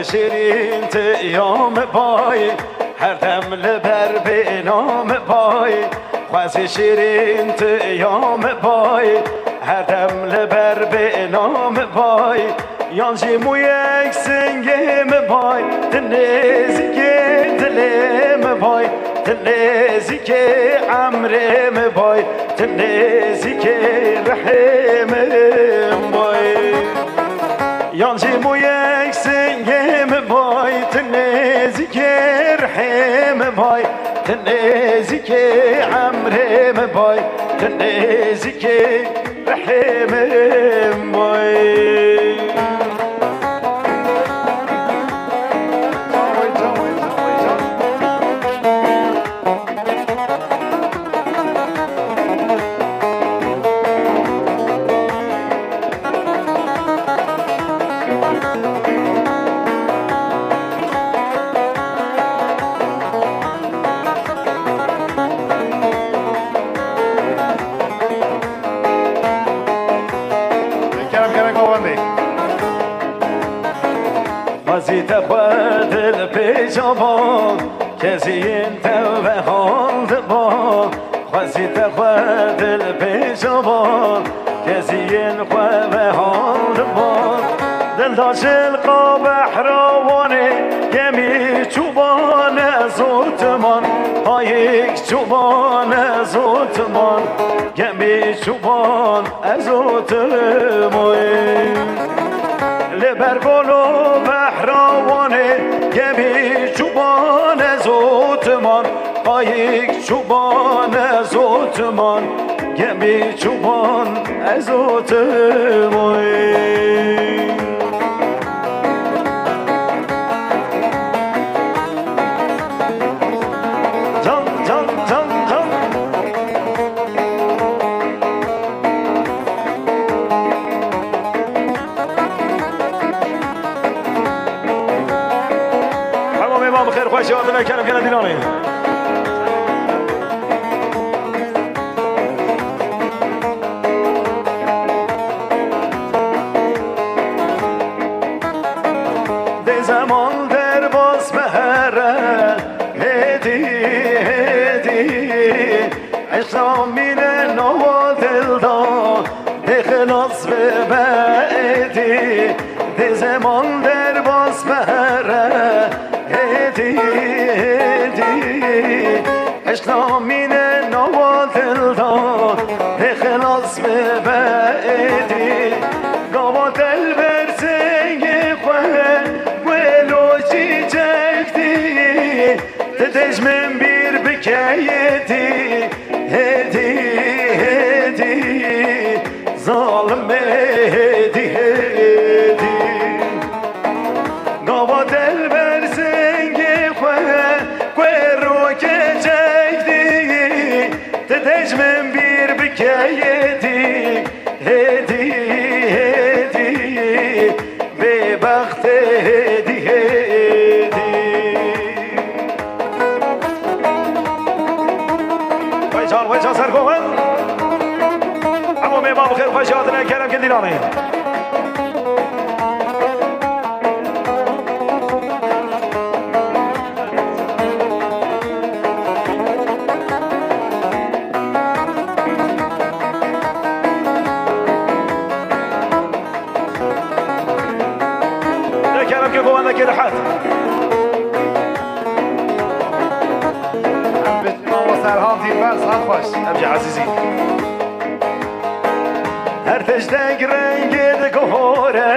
شیرین تیام بای هر دم لبر به نام بای خواز شیرین تیام بای هر دم لبر به نام بای یانجی مو یک سنگم بای دنیزی که دلم بای دنیزی که عمرم بای دنیزی که رحمم بای یانجی مو یک سنگم بای دنیزی که رحم بای دنیزی که عمرم بای دنیزی که رحمم بای وزيت أخوات البيجابان كزين توبهان دبان وزيت أخوات البيجابان كزين توبهان دبان دلداش القابح رواني يمي چوبان زوتمان هايك چوبان زوتمان يمي چوبان زوتمان لبر بولو بحراوانه گمی چوبان زوتمان قایق چوبان زوتمان گمی چوبان زوتمان بخير خوش وعدنا كلام كلام ديناري دي زمان در باز بهره هدي هدي عشقا من نو دل دا دي خلاص ببعدي دي زمان در باز بهره هدي هدي عشقا من نو دل دا خلاص ببعدي قوا دل برسنگ خواه ولو چی چکتی تدش من بیر بکیتی هدي هدي ظالم هدي هدي قوا دل برسنگ تدش من بیر بکیتی هدی هدی به بخت هدی هدی وای جان سرگوهن اما میبا بخیر خوش یادنه کرم که دیلانه كيف هو انا كده حد سرهام دیربرز حال باش ابجي عزيزي هر تشتاق رنگ دگوره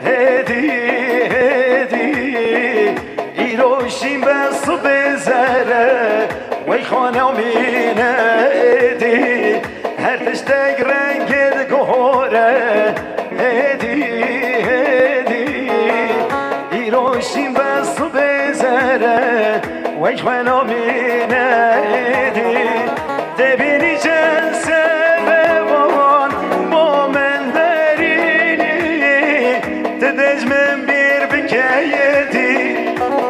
هدی هدی ایروشیم بس بزره وی خانه مینه هدی هر تشتاق رنگ دگوره هدی هدی ایروشیم بس بزره وی خانه مینه هدی دبینی چند سببان با من برینی تدج من بیر بکیدی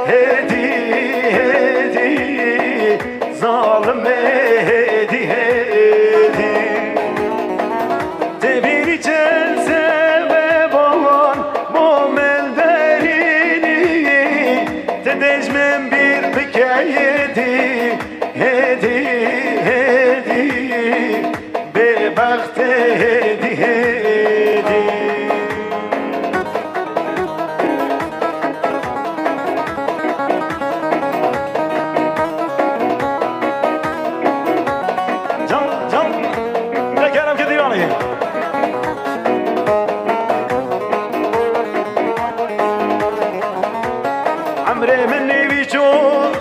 هدی هدی ظالم هدی هدی دبینی چند سببان با من برینی تدج من بير بكايدي هدي هدي ببخت هدي هدي جم جم لا كلام كثير عليه عمري مني بيشو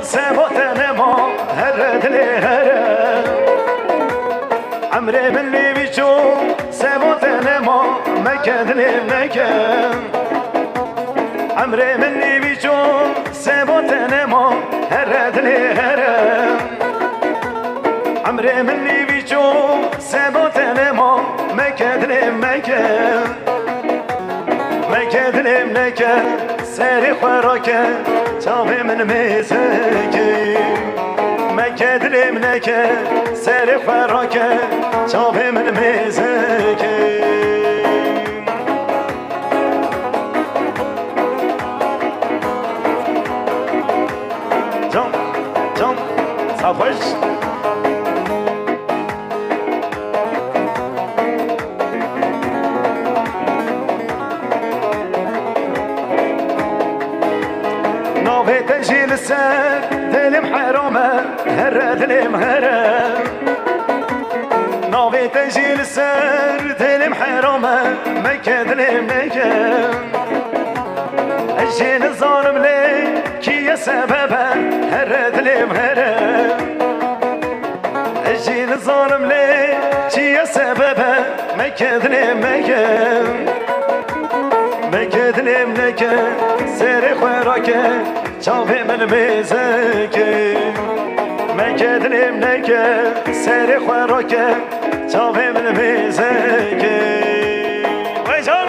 سموت نما هرد لي هرد عمري مني بيشو سموت نما مكد لي مكد عمري مني بيشو سموت نما هرد لي هرد عمري مني بيشو سموت نما مكد لي مكد مكد لي مكد سري خراكه تابي من ميزكي مكد لي منكه سري خراكه تابي من ميزكي جم جم صافوش نوفي تجي للسر دلي محرومة هرد لي مهرب نوفي تجي للسر دلي محرومة مكد لي مكد الجين الظالم لي كي يا سببه هرد لي مهرب الجين الظالم لي كي يا سببه مكد لي مكد مكد لي مكد سري خراكه شافي من ميزكي مكد لي منكه سري خراكه شافي من ميزكي ويجان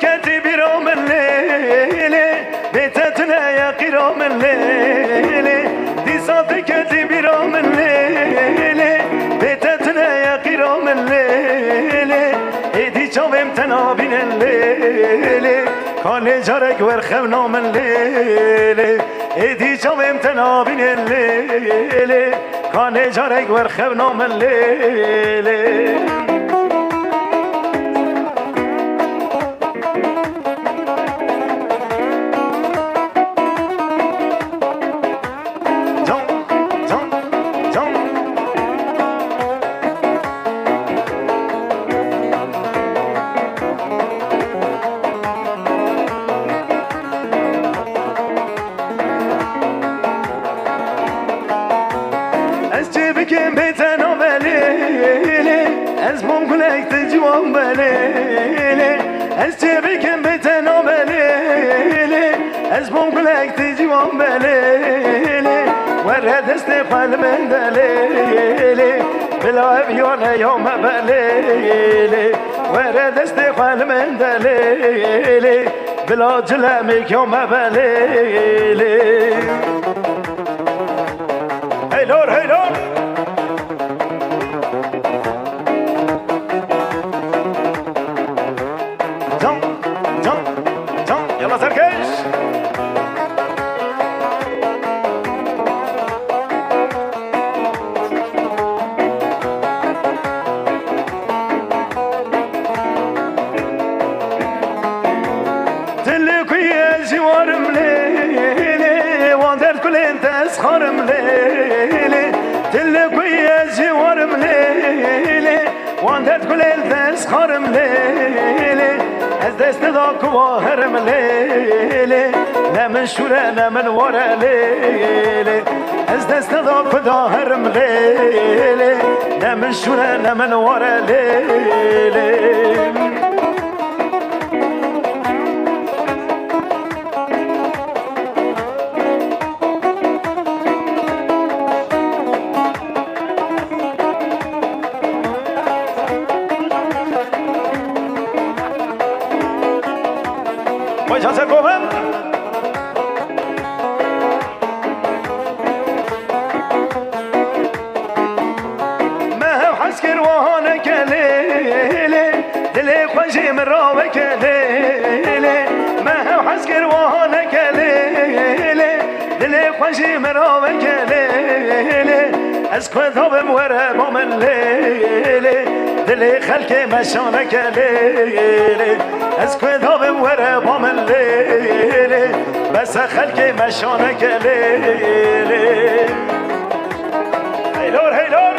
كاتي برام الليل بيتتنا يا قرام الليل دي صادقتي برام الليل بيتتنا يا قرام الليل ايدي شوفم تنابين الليل كان جارك ورخمنا من الليل ايدي شوفم تنابين الليل كان جارك ورخمنا من الليل كم بيتنا بليلي أزمون كلك تجوان بليلي أزجبي كم بيتنا بليلي أزمون كلك تجوان بليلي ورد استقبال من دليلي بلا بيون يوم بليلي ورد استقبال من دليلي بلا جلامك يوم بليلي هي لور هي لور يلا سركش تلك يا جوار مليلي واندر كل انت اسخر مليلي تلك يا جوار مليلي واندر كل انت اسخر مليلي دست ذاك واهر مليلي لا من شورا لا من ورا ليلي دست ذاك ظاهر مليلي لا من شورا لا من ورا ليلي وجه سرگوهن مهو حس کروانه کلیله دلی خوشی من را بکلیله مهو حس کروانه کلیله دلی خوشی من را بکلیله از کدام وره با من لیله دلی خلق مشانه کلیله از کدام وره با من لیله بس خلق مشانه کلیله هیلور هیلور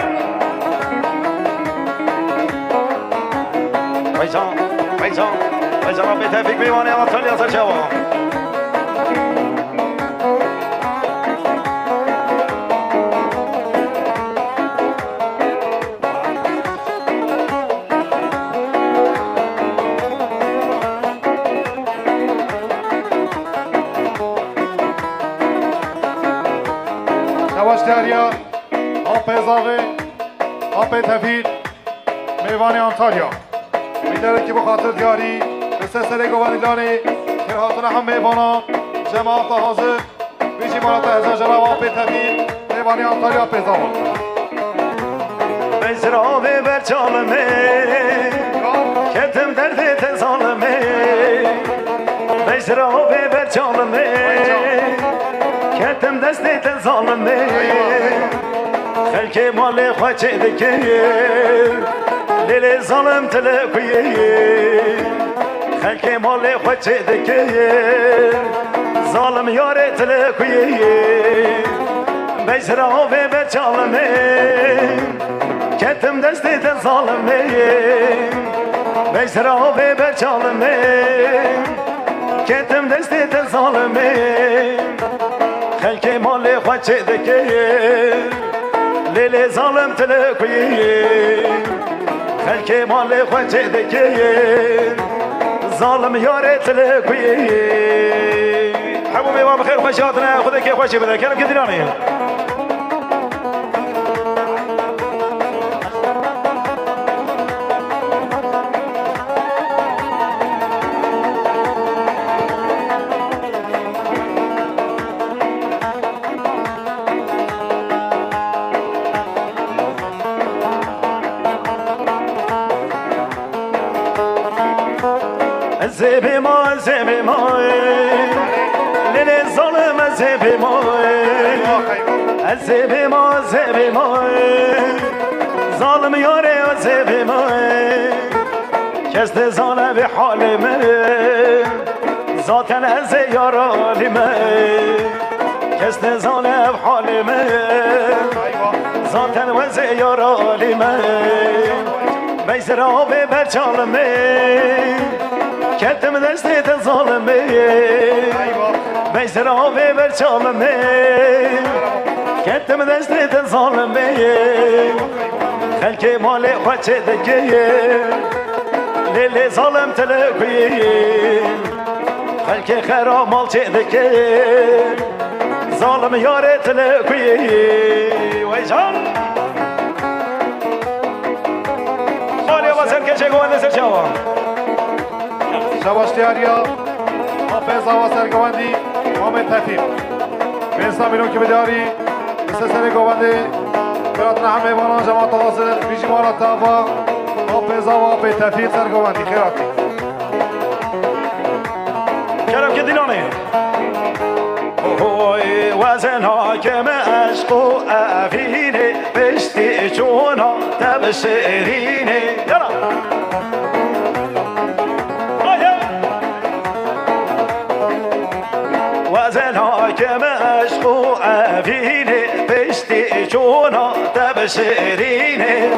ویجان ویجان ویجان را به تفیق بیوانه آتالی آتال جوان نواشتاریا آب ازاوه آب تفیق میوان آنتالیا میداره که بخاطر دیاری به سلسله گواهیدانی که حاضر هم میوانان جماعت حاضر بیشی مالات هزار جناب آب تفیق میوانی آنتالیا پیزاوه بزرابه بر چالمه کتم درد تزالمه بزرابه بر چالمه کتم دست تزالمه خلک مال خواچه دکر لیل ظالم تلقیه خلک مال خواچه دکر ظالم یار تلقیه بزرابه بر چالمه کتم دست تزالمه بزرابه بر چالمه کتم دست تزالمه خلک مال خواچه دکر لیل ظالم تلقیه خلک مال خواچه دکر ظالم یار تلقیه حبو میوان بخیر خوشاتنا خدا که خوشی بده کلم که دیرانه زبی ما لیل ظالم زبی ما زبی ما ظالم یاره زبی ما کس ظالم به حال من ذاتا از یار عالی من کس ظالم به حال من ذاتا از یار عالی من بیزرابه برچالمه کتم دستی ظالمه بیزرابه برچالمه کتم دستی ظالمه خلک مال خوچه دکیه لیل ظالم تلقیه خلک خراب مال چه دکیه ظالم یار تلقیه وای جان خالی واسر کچه گوانده سر جوان شباشتیاریا آب ازاوه سرگواندی آمد تفیق به انسان بیرون که بداری به سلسله گوانده براتنا همه بانان جماعت حاضر بیشی مالا تابا آب ازاوه آب تفیق سرگواندی خیراتی کرم که دیلانه وزن حاکم عشق و افینه بشتی چونا تب شیرینه یالا وزن حاکم عشق و افینه بشتی چونا تب شیرینه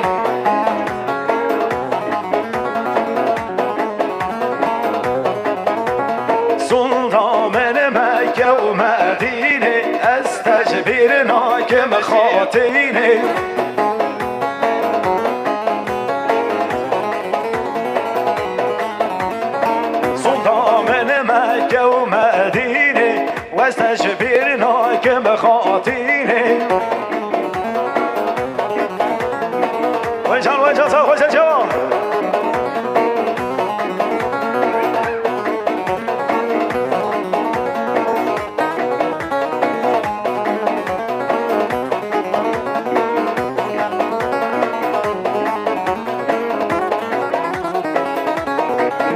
مکه و مدینه از تجبیر ناکم خاطینه سلطان مکه و مدینه و از تجبیر ناکم خاطینه وجان سا خوش جوان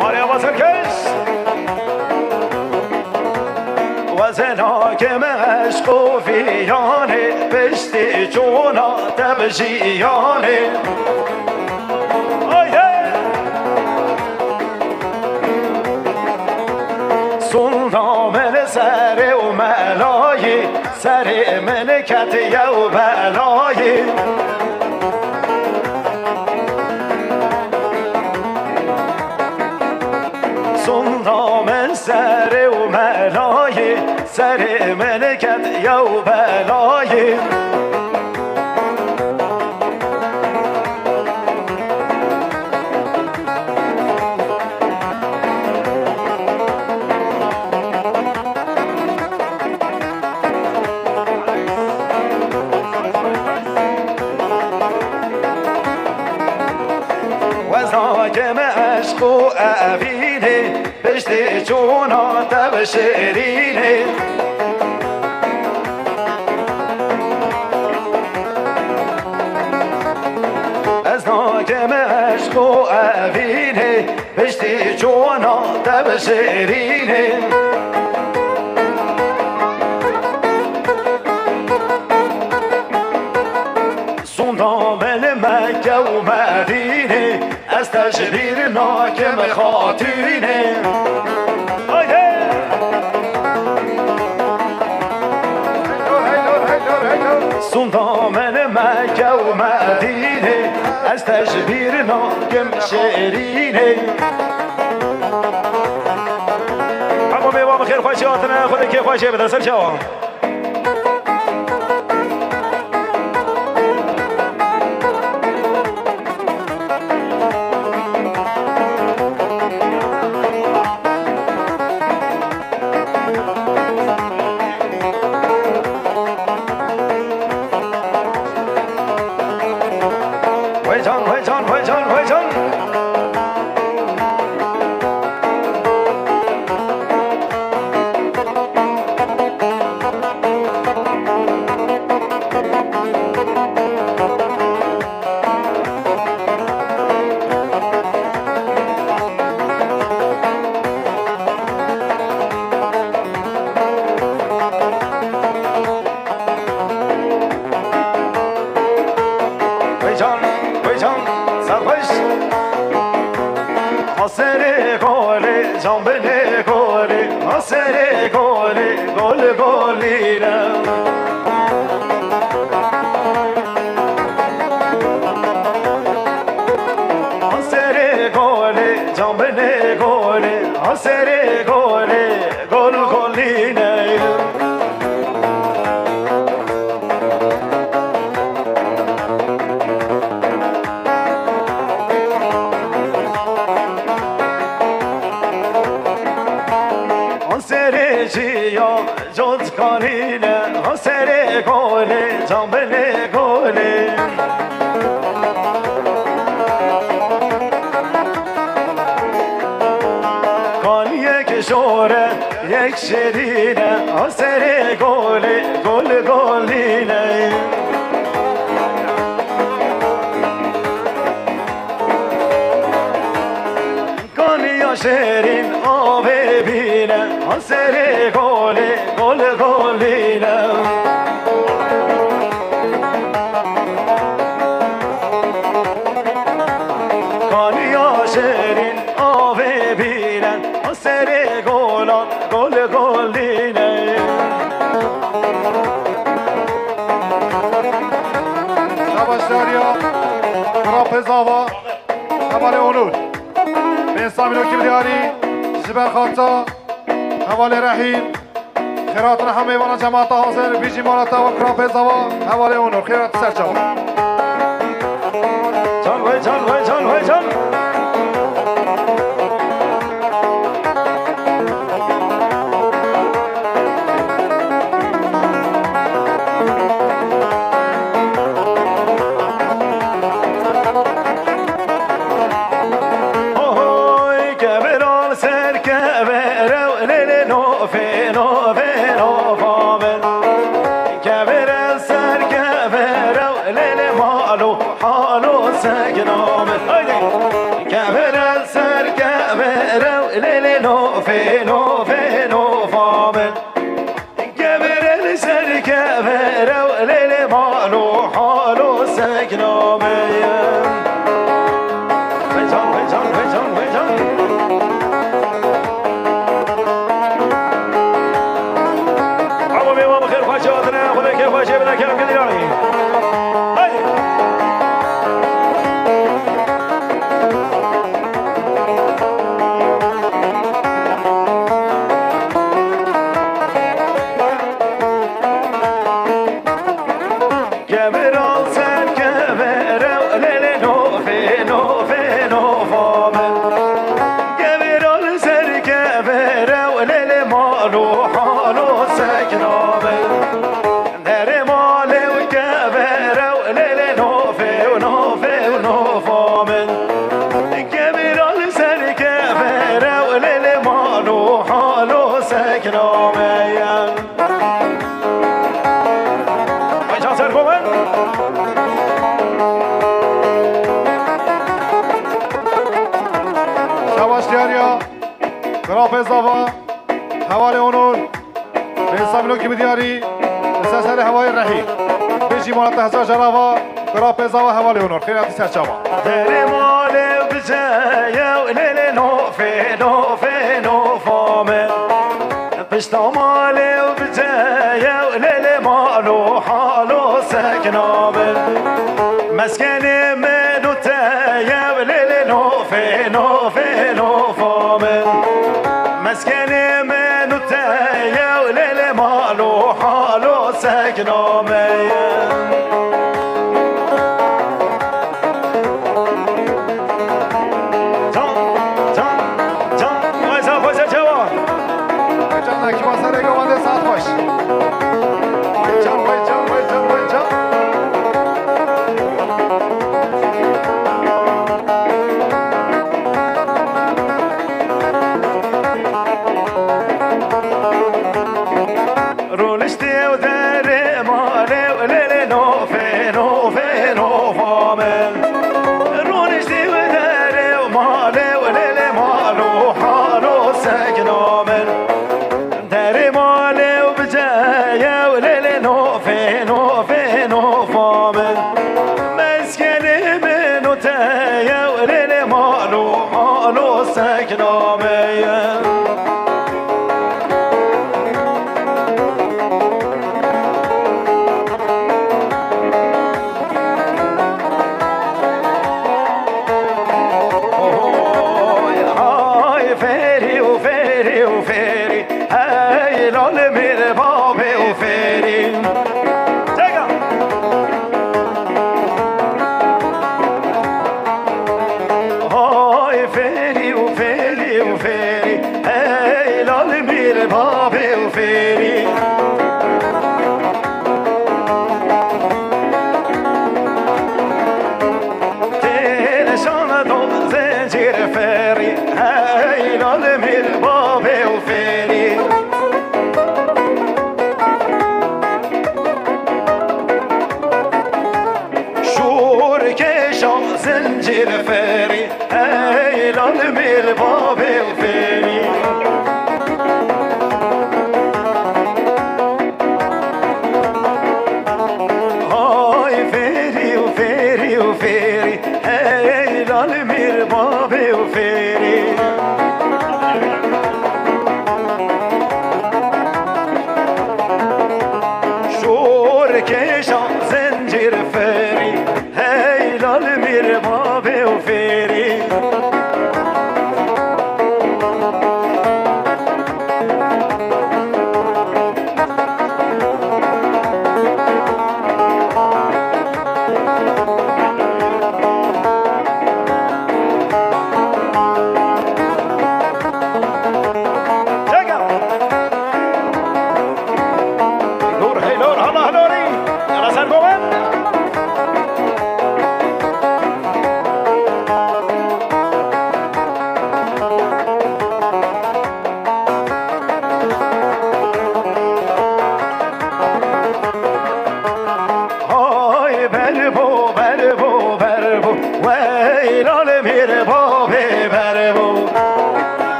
ماریا بازرگش وزنا که مشق و فیانه بشتی چونا تبجیانه سلطان سر و ملای سر ملکت یو بلای سلطان سر و ملای سر ملکت یو بلای وزاجم عشق و عبینه بشتی چونا تب شیرینه وزاجم عشق و عبینه بشتی چونا تب شیرینه سلطان مکه و مدینه از تشبیر ناکم خاطرینه سلطان مکه و مدینه از تشبیر ناکم شیرینه اما میوام خیر خوشی آتنه خود که خوشی بده سر شوام حسره گله جنبله گله حسره گله گل گلیره حسره گله جنبله گله حسره گله گل گلیره حسره جیا جز کنینه حسره گله جنبله گله کان یک شوره یک شیرینه حسره گله گل گلینه کان شیرین آب بینه حسره گله گل گلینه کان شیرین آب بینه حسره گلان گل گلینه نباشداریا راپزاوا حواله اونور به انسان که بیاری جبر خاطا حواله رحیم خیراتون همه وانا جماعت حاضر بیجی مالاتا و کراپزاوا حواله اونور خیرات سرچاو جان وی جان وی جان وی جان حالو سجنام كبر السر كبر ليلي نوفي نوفي نوفامن كبر السر كبر ليلي مالو حالو سكنامين ويجان ويجان ويجان ويجان عمو بيوم خير فاشاتنا خذ كيف فاشيبنا كلام كديراني زاوا حوالي اونور بساملو کی بدیاری سر هوای رهی بيجي مالت هزار جراوا گرا زاوا حوالي اونور خیراتی سرچاوا در مال بجایا ولل نوفي نوفي نوفامن بشتا مال بجایا ولل مالو حالو سكنامن مسكن منو تایا ولل نوفي نوفي نوفامن مسكن منو تايا وليل مالو حالو سكنامي جان جان جان ويزا ويزا جوا جان لكي واسره گوانده ساعت باش ويجان ويجان ويجان ويجان رونشتي وداري مالي وليلي نوفي نوفي نوفامن رونشتي وداري ومالي وليلي مالو حالو سكنامن داري مالي وبجايا وليلي نوفي نوفي نوفامن مسكني منو تايا وليلي مالو حالو سكنامن زنجير فاري هاي العلمي البابي وفاري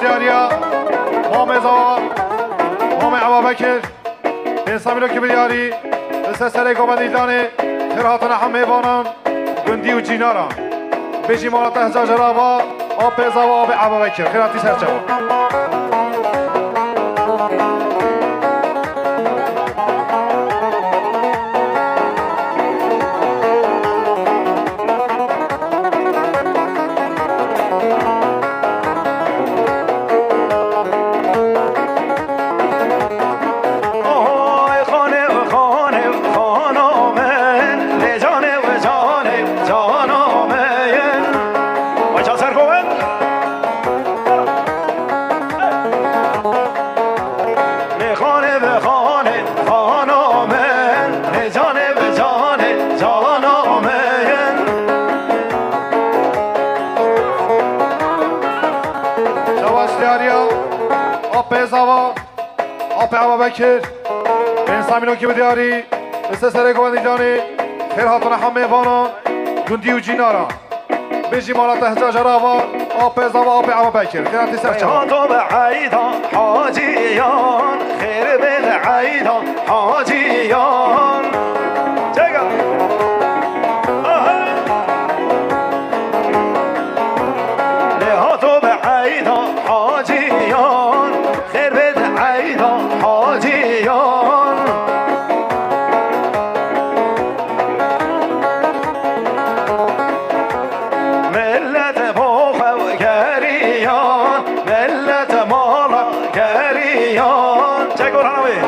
دیاریا مام زوا مام ابابکر انسامینو که بیاری دست سر گوبندیدانه خیراتون همه بانان گندی و جیناران بجی مالات هزار جرابا آب زوا آب ابابکر خیراتی سرچوا آب ابابکر انسامینو که بیاری دست سر گوبندیدانه خیراتون همه بانان گندی و جیناران بجی مالات هزار جرابا آب زوا آب ابابکر خیراتی سرچوا تو به عیدان حاجیان خیر به عیدان حاجیان لها تو به عیدان حاجیان خیر به عیدان حاجیان ملت بخوگریان ملت مالا گریان چه گرانوی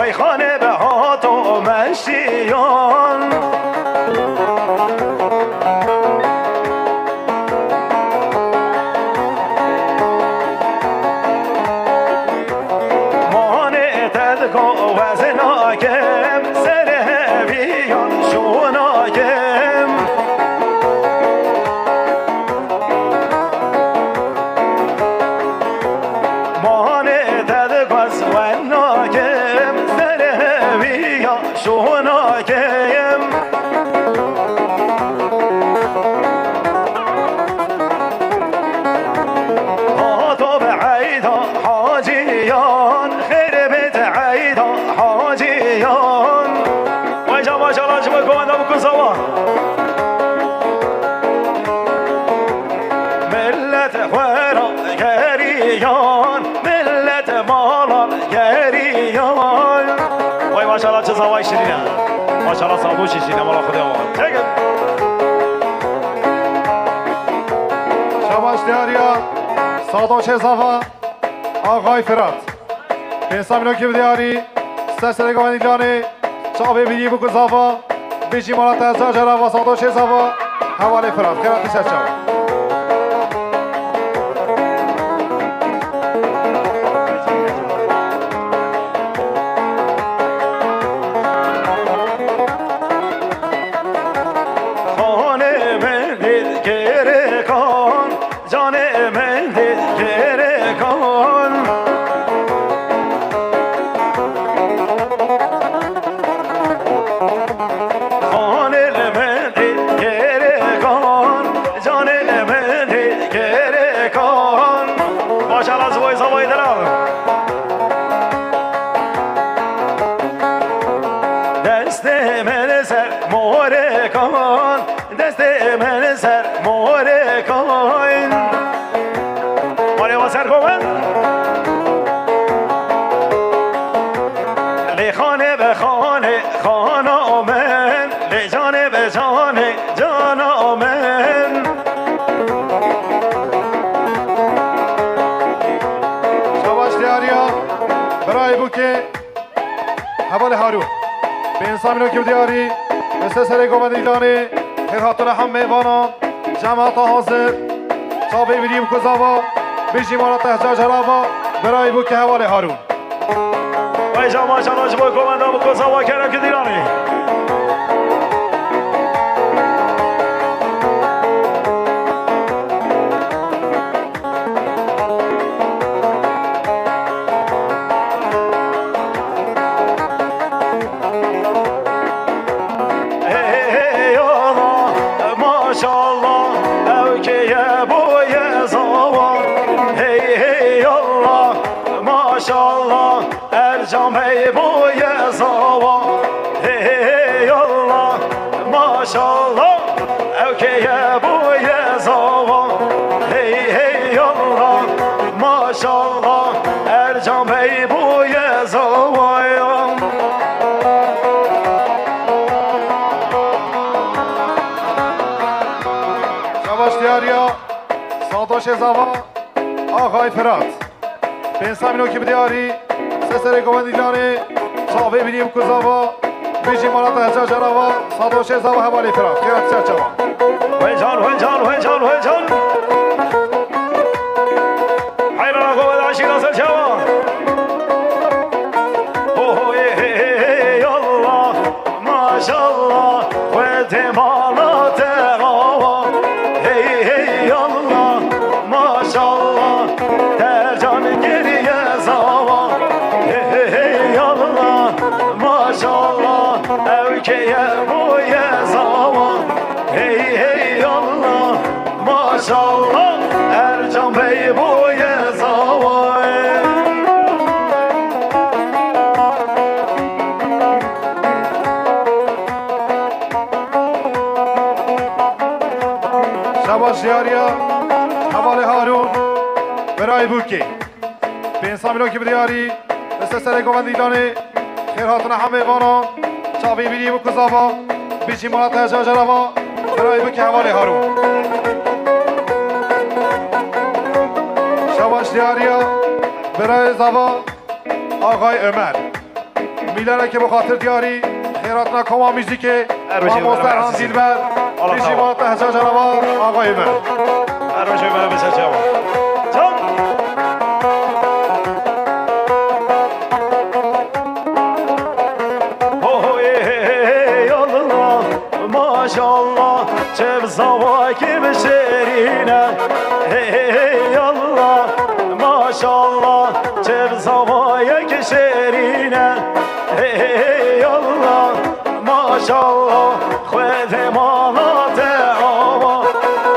وی خانه به هات و مشیان مانع تدکو وزناکم سره بیان شوناکم مانع تدکو وزناکم سره بیان شوناکم هاتو بعیدا حاجیان خیر بیت عیدا حاجیان ویجا باشا لاش بکنده بکن سوا ملت خوارا گریان ملت مالا گریان وی باشا لاش سوا شیرینه ماشاءالله صابو شیشی نمالا خودی آقا چکر شباش دیاریا ساداش اضافه آقای فرات پنسامینو که دیاری سسر گوانیلانی چاوی بیدی بو گزافه بیشی مالات از جرا و ساداش اضافه حوالی فرات خیراتی سچاو حوال هارون به انسان منو که دیاری مثل سر گوانیلانی خیراتون هم میوانان جماعت حاضر صابه بیدیم کزاوا بیشی مالا تحجا جراوا برای بو که حوال هارون وای جماعت شناش با گوانده بو کزاوا کرم که دیرانی زاوا آقای فرات پنسامینو که بدیاری سسر گوانیلانی صاحبه بیدیم کزاوا بیشی مالات هجا جراوا سادوش زاوا حوالی فرات خیرات چرچوا وی جان حیران آقا بداشی ناسل چوا الله ماشالله خود مالات آوا الله ماشالله ترجان گریه زاوا الله ماشالله اوکیه بوی زاوا الله ماشالله ارجان بی بوی زاوا شباش دیاریا حوال هارون برای بوکی به انسان که بدیاری مثل سر گوانیلانی خیراتون همه بانان چاوی بیدی بو کزاوا بیشی مالات هجا جراوا برای بوکی حوال هارون شباش دیاریا برای زاوا آقای عمر میلانه که بخاطر دیاری خیراتنا کما میزیکه و مسترهان دیلبر بیشی مالات هجا جراوا آقای عمر ارمشوی برای بسر چوا جان ماشالله چه بزاوا که بشرینه ای الله ماشالله چه بزاوا که شرینه ای الله ماشالله خود مالات آوا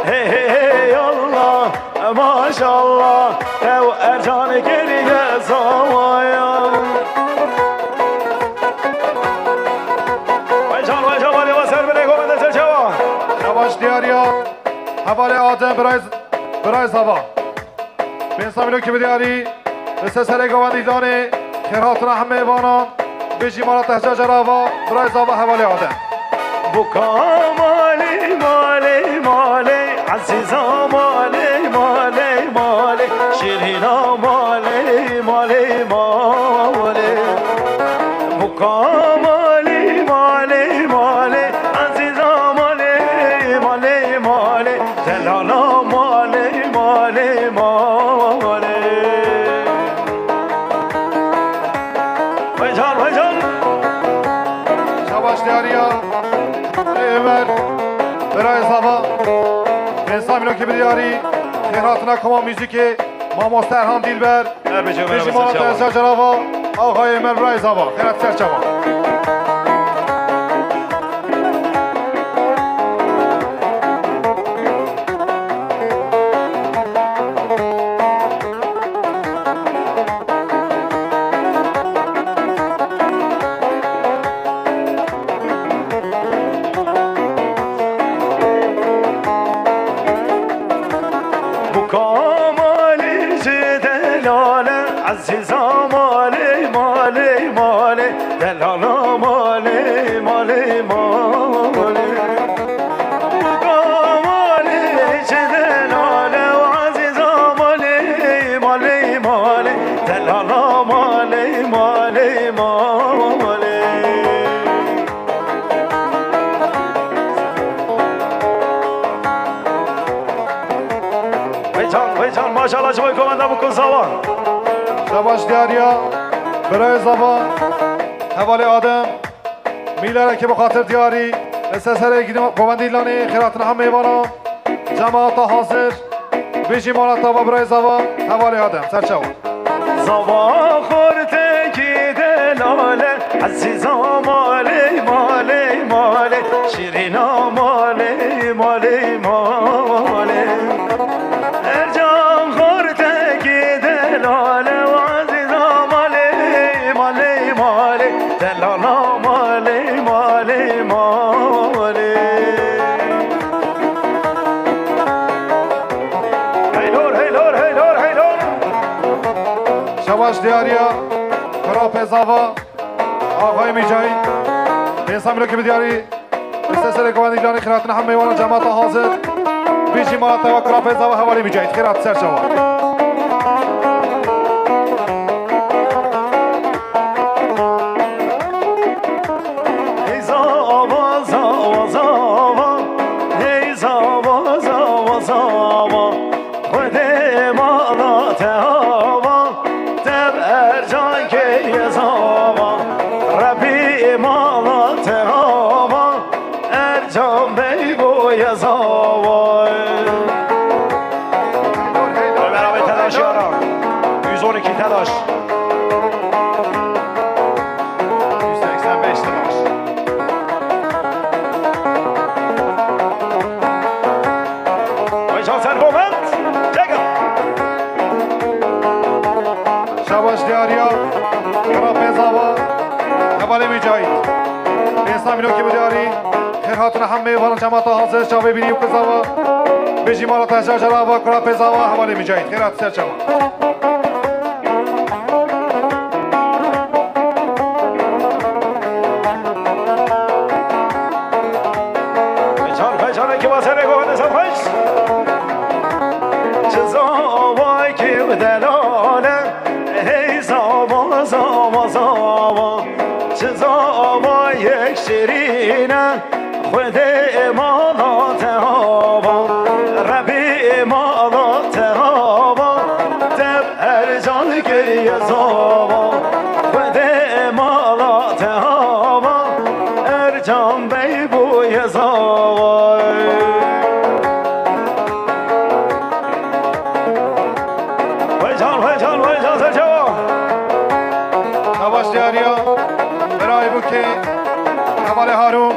ای الله ماشالله تو ارجان گریه زوایا دیاریا حوال آدم برای زبا به انسان که بدیاری مثل سر گوانیدانی خیراتون همه بانان بیشی مالا تحجا جراوا برای زاوا حوالی آدم بکا مالی مالی مالی عزیزا مالی مالی مالی شیرینا مالی مالی مالی بکا مالی مالی مالی عزیزا مالی مالی مالی دلالا مالی مالی مالی ویجان ویجان شباش دیاریا ایمر برای زاوا انسان اینو که بدیاری خیراتنا کما موزیک ماما سرهان دیلبر بشی مالا ترسا جنابا آقای ایمر برای زاوا خیرات سرچوا مالی دلاله عزیزا مالی مالی مالی دلالا مالی مالی مالی مالی دلاله و عزیزا مالی مالی مالی دلالا مالی مالی مالی ویجان ماشاءالله شما کمانده بکن زاوا شباش دیاریا برای زاوا حوالی آدم میلره که بخاطر دیاری سسره گوندیلانی خیراتنا هم میوانا جماعت حاضر بیشی مالتا و برای زاوا حوالی آدم سرچوا زاوا خورده کی دلاله عزیزا مالی مالی مالی شیرینا مالی مالی مالی ارجام خورده کی دلاله و عزیزا مالی مالی مالی دلالا مالی مالی مالی هیلور هیلور هیلور هیلور شباش دیاریا کراپ زاوا آقای میجایی انسان رو که بدیاری سسره گوندیلانی خیراتنا هم میوانا جماعت حاضر بیشی مالتا و کراپ زاوا حوالی میجایی خیرات سرچوا زاوا زاوا زاوا هی زاوا زاوا زاوا خود مالات هوا تب ارجان که یه زاوا ربی مالات هوا ارجان بیگو یه زاوا برای تلاش یاران 112 تلاش 185 تلاش ویجان سرگومند جگل شباش دیاریا کراپ زاوا حوالی میجایی انسان اینو که بدیاری خیراتنا هم میوانا جماعت حاضر شاوی بینیم که زاوا بیشی مالا ترسا جنابا کراپ زاوا حوالی میجایی خیرات سرچوا ویجان که واسه نگوهنده سرخوش چه زاوای که دلاله هی زاوا زاوا زاوا چه زاوای یک شیرینه خود مالات هوا ربی مالات هوا تب ارجان گریه زاوا خود مالات هوا ارجان بیبوی زاوا ویجان سرچوا شباش دیاریا برای بوکه حوالی هارون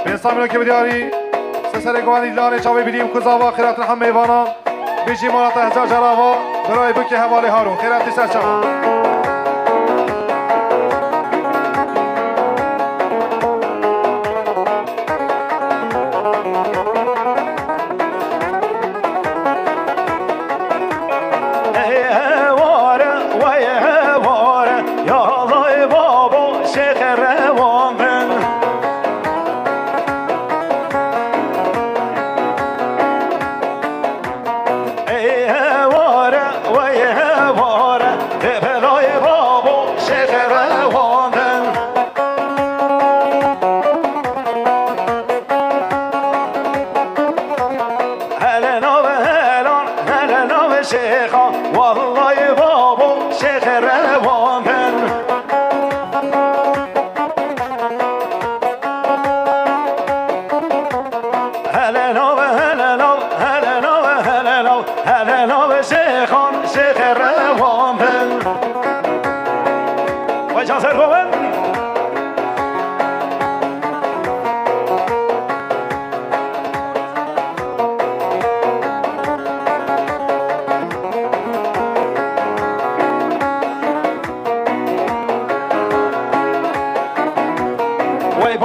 انسان رو که بدیاری سسره گوندیلانی چاوی بینیم که زاوا خیراتنا هم میوانا بیشی مالتا هزار جنابا برای بوکه حوالی هارون خیراتی سرچوا واره وای واره یا الله بابا شیخ روان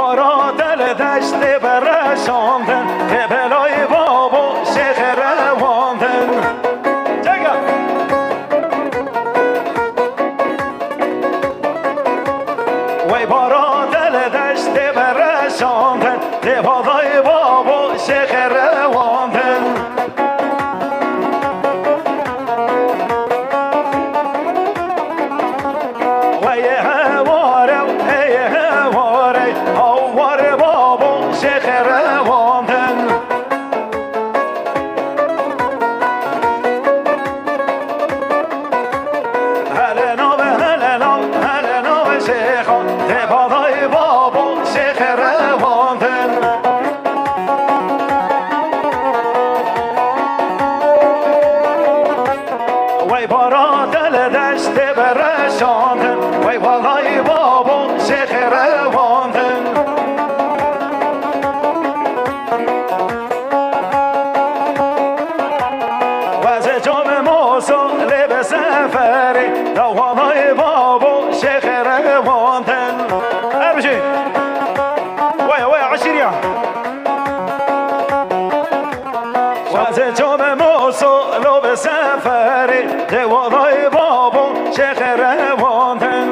بارا دل دشت برشاندن که بلای بابا شیخ رواندن چگه وی بارا دل دشت برشاندن که بلای بابا شیخ رواندن وی بارا دل دشت برشاندن وی بالای بابا شیخ رواندن وز جام موسا لب سفری دوانای بابا شیخ رواندن اربشی وی عشیریا وز جام موسا لب سفری دوانای بابا شیخ رواندن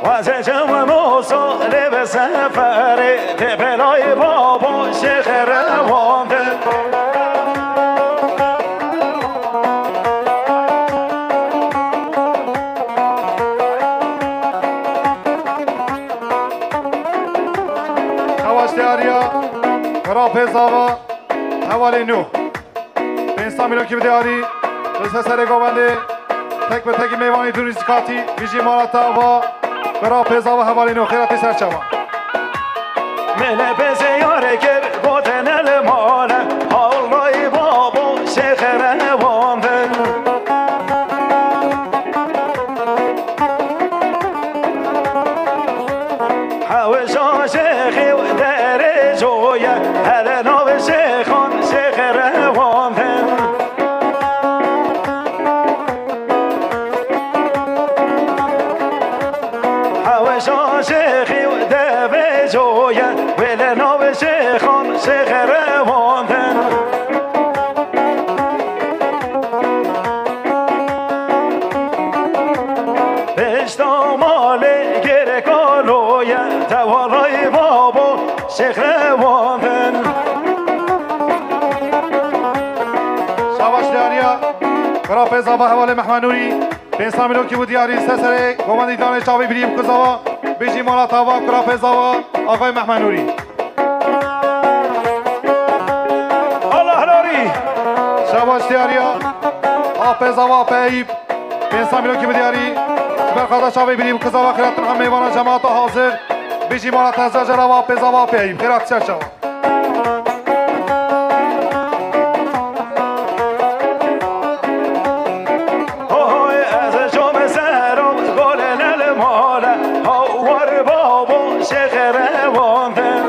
وز جام موسا لب سفری دوانای بابا شیخ رواندن راپزاوا حوالی نو 500 میلیون که بدهاری رسه سر گوانده تک به تک میوانی توریستیکاتی بیجی مالاتا و راپزاوا حوالی نو خیراتی سرچوا من بزیاره گر گوتن الماله حالای بابا شیخ رواندن حوشا شیخی و در جویه هل نو شیخان شیخ رواندن حوشا شیخی و در جویه ول نو شیخان شیخ رواندن پشتا مال گر کالویه دوالای بابا شیخ رواندن شاباش دیاریا راپزاوا حوالی محمنوری 500 میلیون که بدهاری رسه سر گوانده دانش آبی بریم کزاوا بیجی مالاتا و راپزاوا آقای محمنوری الله لاری شاباش دیاریا راپزاوا پیب 500 میلیون که بدهاری برخواد شابی بریم کزاوا خیراتون هم میوان جماعت حاضر بیجی مالاتا زجرا و راپزاوا پیب خیرات سرچوا شیخ رواندن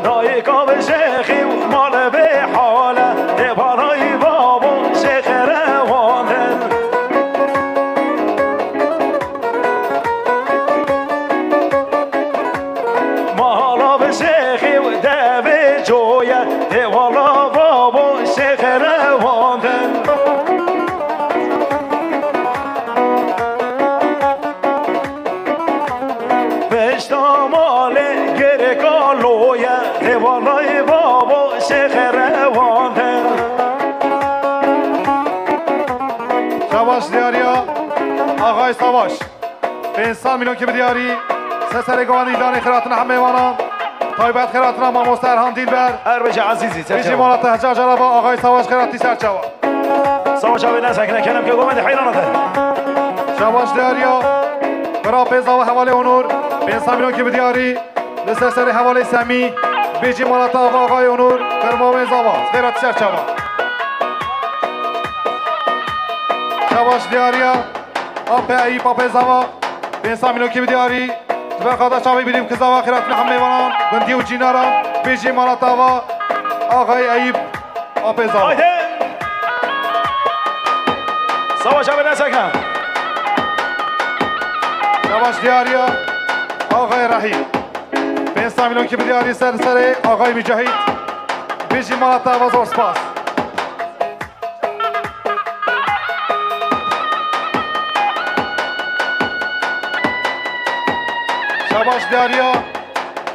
نایکا به شیخی و مال به حاله دبارای بابا شیخ رواندن مالا به شیخی و دبه جویه دوالا بابا شیخ رواندن والای بابا شیخ رواندن شاباش دیاریا آقای سواش 500 میلیون که بدیاری سه سر گوانی دانی خیراتون همه وانان تایبت خیراتون هم آموسته ارهان دیلبر اربج عزیزی بیجی مالات حجاج عربا آقای سواش خیراتی سرچوا سواش آبی نسک نکنم که گومند حیرانته شاباش دیاریا برا پیزا و حوالی اونور 500 میلیون که بدیاری لسه سر حوالی سمی بیجی مالاتا و آقای اونور فرمام زاوا خیرات سرچوا شاباش دیاریا آب ایپ آب زاوا بین سامیلون که بدیاری زبر خدا چاوی بیدیم که زوا خیرات نحم میوانان گندی و جیناران بیجی مالاتاوا آقای ایب آپیزا هایده سوا شب نسکم شباش دیاریا آقای رحیم بین سامیلون که بدیاری سر آقای مجاهید بیجی مالاتاوا زور سپاس شباش دیاریا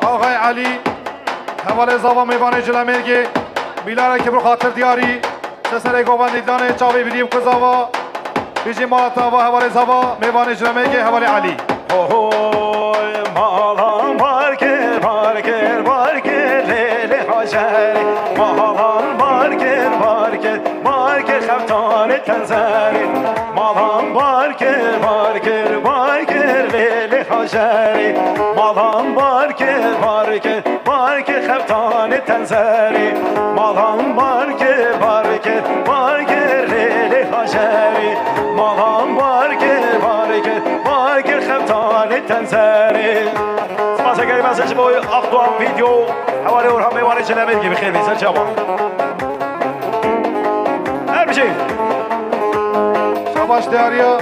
آقای علی حواله زاوا میوان جلمرگی بیلاره که بر خاطر دیاری سسر گوبندیدان چاوی بیدیم که زاوا بیجی مالاتاوا حواله زاوا میوان جلمرگی حواله علی مالان بارکر لیل حاجری مالان بارکر خفتان تنزری مالان بارکر لیل حاجری مالان بارکر خفتان تنزری مالان بارکر لیل حاجری مالان بارکر خفتان تنزری سپاس اگری مسج با اقدام ویدیو حوالی اورها میوانه جلمرگی بخیر بیسر جوان هر بشیم شباش دیاریا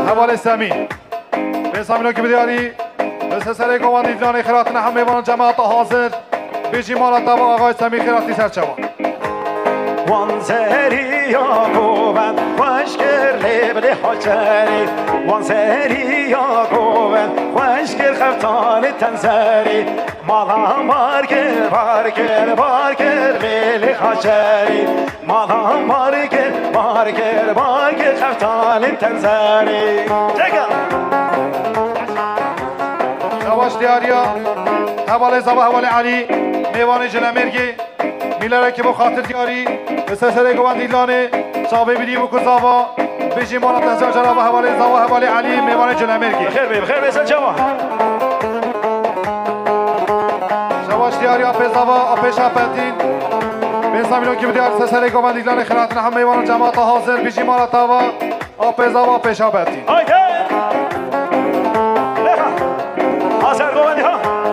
حواله سمی به سامینو که بدیاری به سر گوبندیدان خیرات نحم میوان جماعت حاضر بیجی مالاتاوا آقای سمی خیراتی سرچوان وانزری یا گوبند خوشگر لیبل حاجری وانزری یا گوبند خوشگر خفتان تنزری مالان بارکر لیل حاجری مالان بارکر خفتان تنزری شباش دیاریا حواله زبا حواله علی میوان جلمرگی میلره که با خاطر دیاری به سلسله گوبندیدان صاحب بیدیم و کزاوا بیجی مالات نزار جناب حواله زوا حواله علی میوان جلمرگی بخیر بیسر جوان شباش دیاری آپی زوا آپی شاپتین به سامیلون که بدیار سلسله گوبندیدان خیرات نحم میوان جماعت حاضر بیجی مالاتاوا آپی زوا آپی شاپتین هایده حاضر گوبندی ها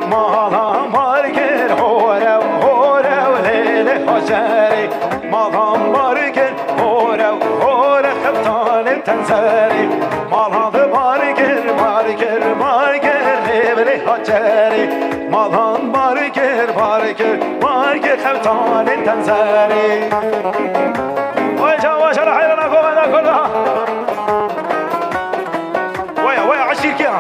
مالان بارکر هورو لیل حاجری مالان بارکر هورو خفتان تنزری مالان بارکر لیل حاجری مالان بارکر خفتان تنزری وای جوا شرح حیرنا گوبنده کلها ویا عشیر کیا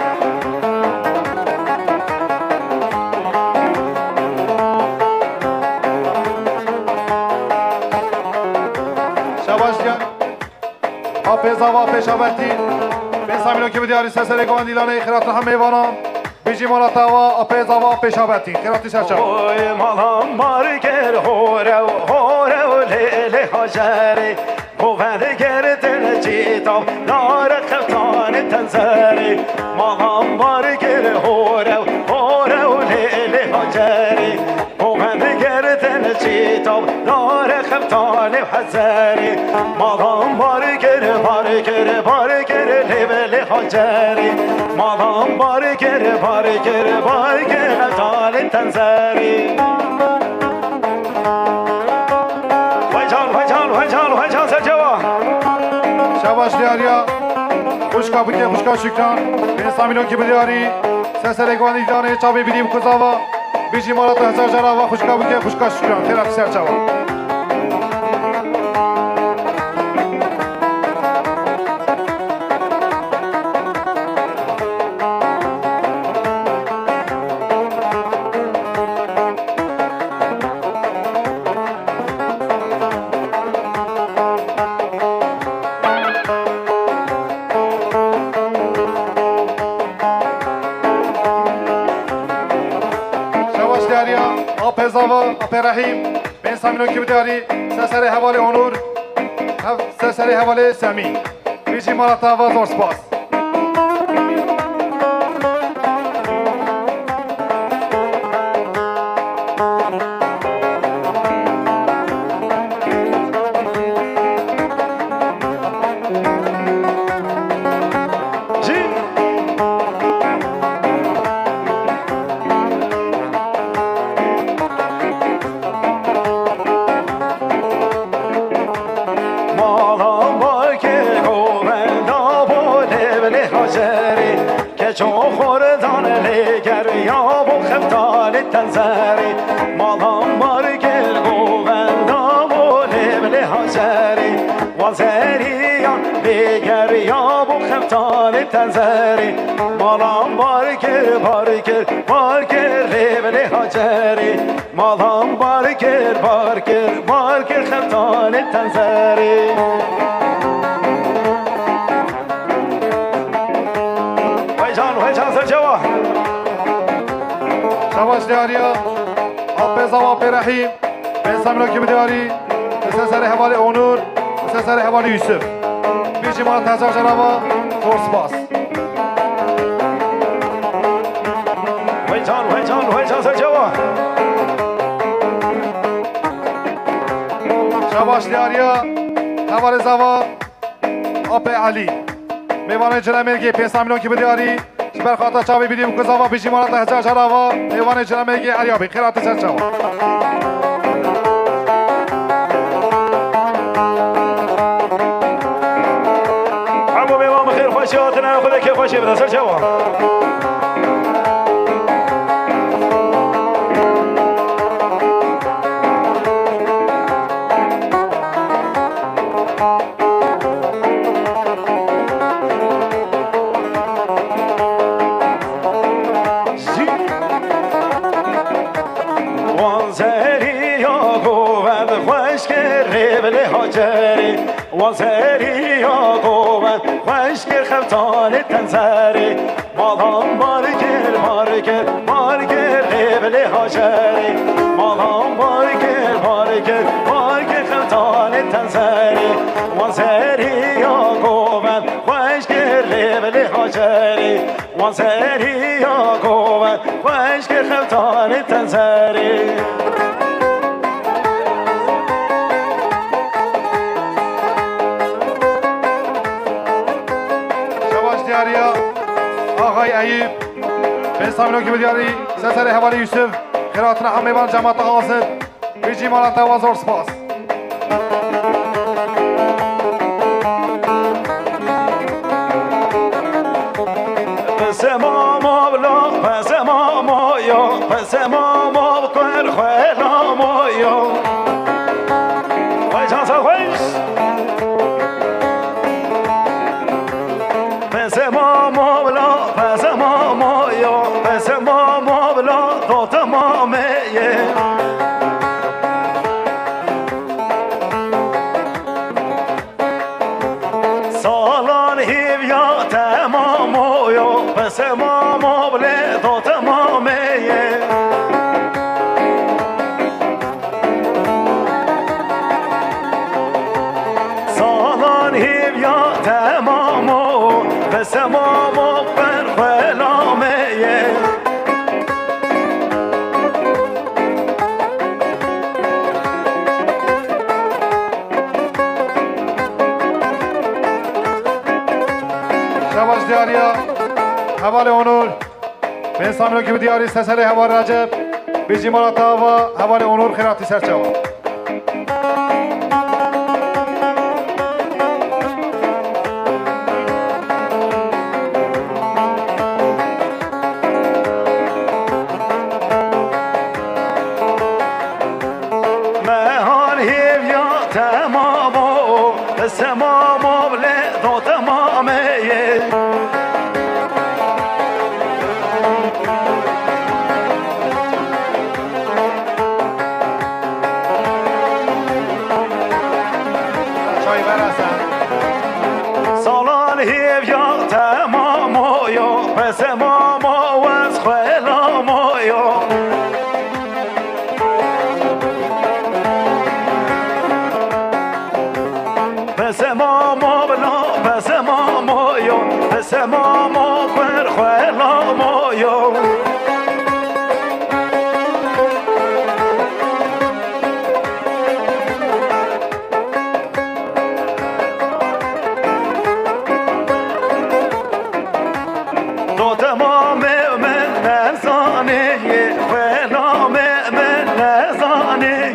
آپی زوا آپی شابرتی به سامیلون که بدیاری سلسله گوبندیدان خیرات نحم میوانان بیجی مالاتاوا آپی زوا آپی شابرتی خیراتی سرچوان وای مالان بارکر هورو لیل حاجری گوبنده گردن جیتام نار خفتان تنزری مالان بارکر هورو لیل حاجری گوبنده گردن جیتام نار خفتان حزری مالان بارکر لیل حاجری مالان بارکر خفتان تنزری وای جان سر جوان شباش دیاریا خوشکا بودی خوشکا شکران به سامیلون که بدیاری سلسله گوبندیدان چاوی بیدیم کزاوا بیجی مالات هزار جناب خوشکا بودی خوشکا شکران خیراتی سرچوان آپی زاوا آپی رحیم به سامیلون که بدیاری سلسله حواله اونور سلسله حواله سمی بیجی مالاتاوا زور سپاس چو خوردان لگر یا و خفتال تنزری مالان بارگل گووندا و لبل حجری وزریان لگر یا و خفتال تنزری مالان بارگل بارگل بارگل لبل حجری مالان بارگل بارگل بارگل خفتال تنزری شباش دیاریا آب زوا رحیم به سامرا کی بدیاری سر حوالی اونور سر حوالی یوسف بیچی ما تازه جنابا فورس باس ویجان سر جوا شباش دیاریا حوالی زوا آب علی میوان جنمیرگی 5 میلیون کی بدیاری بر خاطر چاوی بیدیم که زوا بیشی مانند هزار جراوا میوان جنمیرگی علیابی خیرات سر چاوا عمو میوان بخیر خوشی آتنه خدا که خوشی بده سر چاوا وزری یا گوون خوشگر خفتان تنزری مالان بارگر بارگر بارگر قبل حاجری مالان بارگر بارگر بارگر خفتان تنزری وزری یا گوون خوشگر قبل حاجری وزری یا گوون خوشگر خفتان تنزری آقای ایوب به سامیلون که بدیاری سر حوالی یوسف خیراتنا همه بان جماعت قاصد بیجی مالات وازور سپاس پس ماما بلا پس ماما یا پس ماما بکن خیلا ما یا وای جانسا خوش پس ماما بلا پس ماما یا پس ماما بلا تو تمامه سالان هیویا تمامو یا پس ماما بله تو تمامه سالان هیویا تمامو پس ماما بر خلامه شباش دیاریا حوال اونور به سامیلون که بدیاری سر حوال رجب بیجی مالاتا و حوال اونور خیراتی سر چوا مهان هیویا تمامو پس ماما بله تو تمامه چای برسن سالان هیویا تمامو یا پس ماما و از خلامو یا پس ماما بلا پس ماما یا پس ماما بر خلامو یا تو تمام من نزانه خلام من نزانه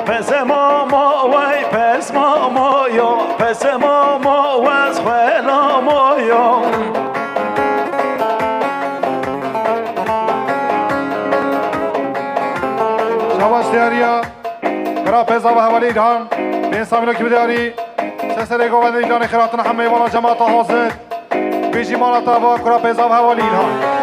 پس ماما وی پس ماما یا پس ماما و از خلا ما یا شباش دیاریا برا پیزا و حوالی ایران به انسامینو که بدیاری سسره گوند ایران خیراتون همه وانا جماعت حاضر بیجی مانا تابا کرا پیزا و حوالی ایران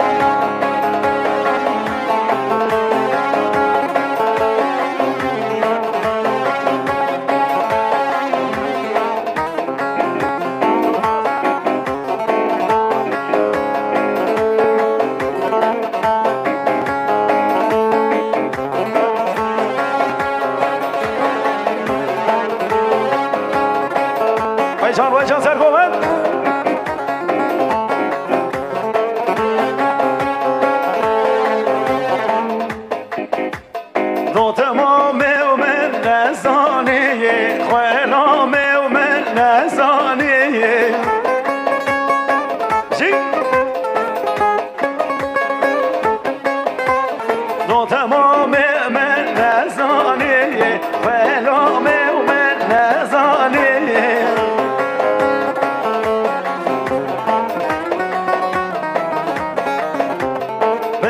وای جان سرگومن دو تمام و من نزانیه خلام و من نزانیه دو تمام من نزانیه خلام و من نزانیه